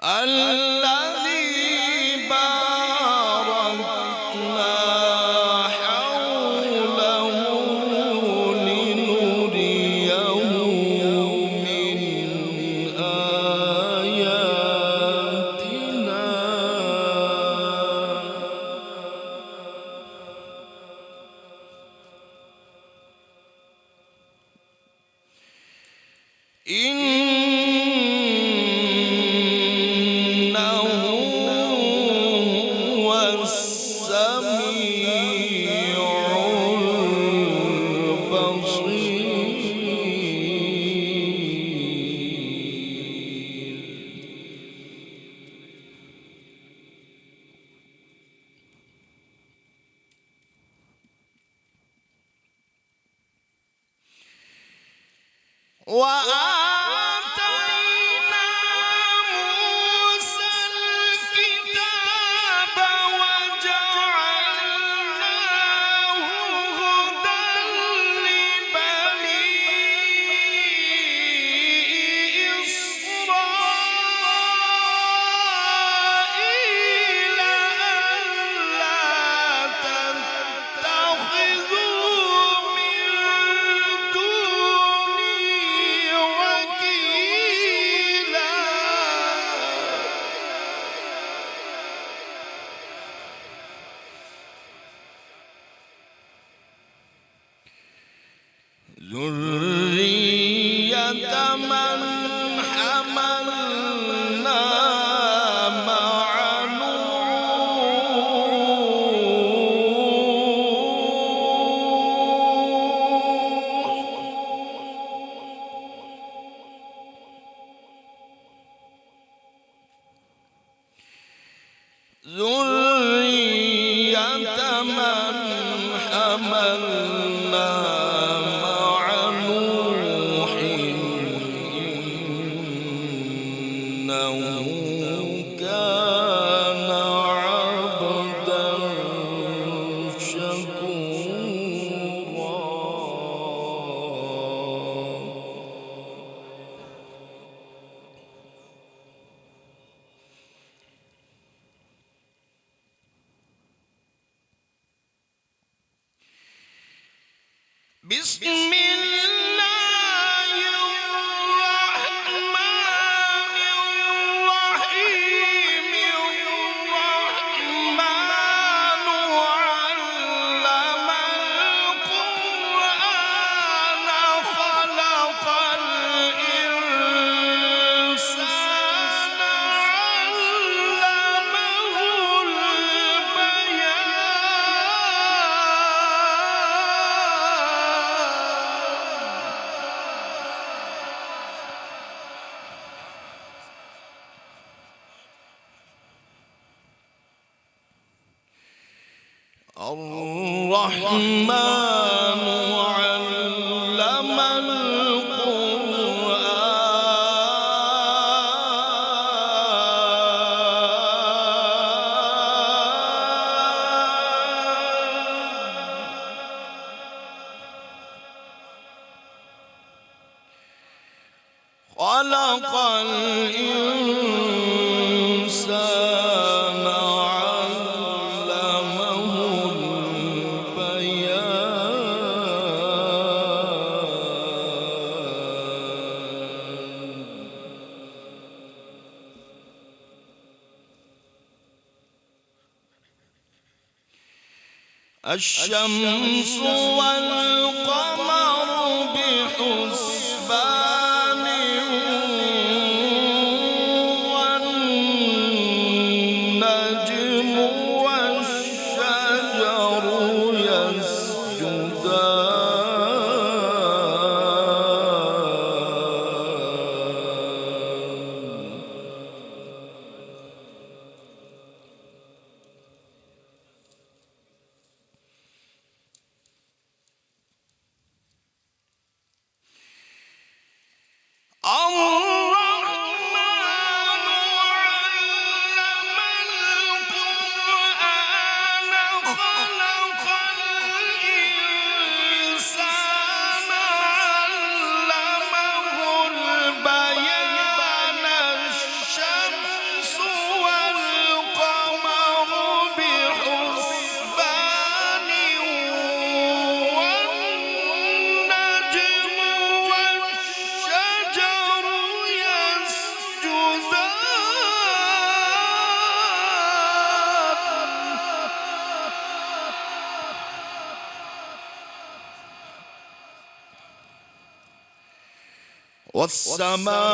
الذي باركنا حوله لنريه من آياتنا إنه هو السميع البصير. وآتينا موسى الكتاب وجعلناه هدى لبني إسرائيل ألا تتخذوا من دوني وكيلا ذرية من حملنا مع ذرية من حملنا مع نوح إنه كان عبدا شكورا. بسم الله الرحمن الرحيم. الرحمن علم القرآن خلق الإنسان علمه البيان. الرحمن علم القرآن خلق الإنسان علمه البيان. الشمس والقمر بحسبان والنجم والشجر يسجدان. الشمس والسماء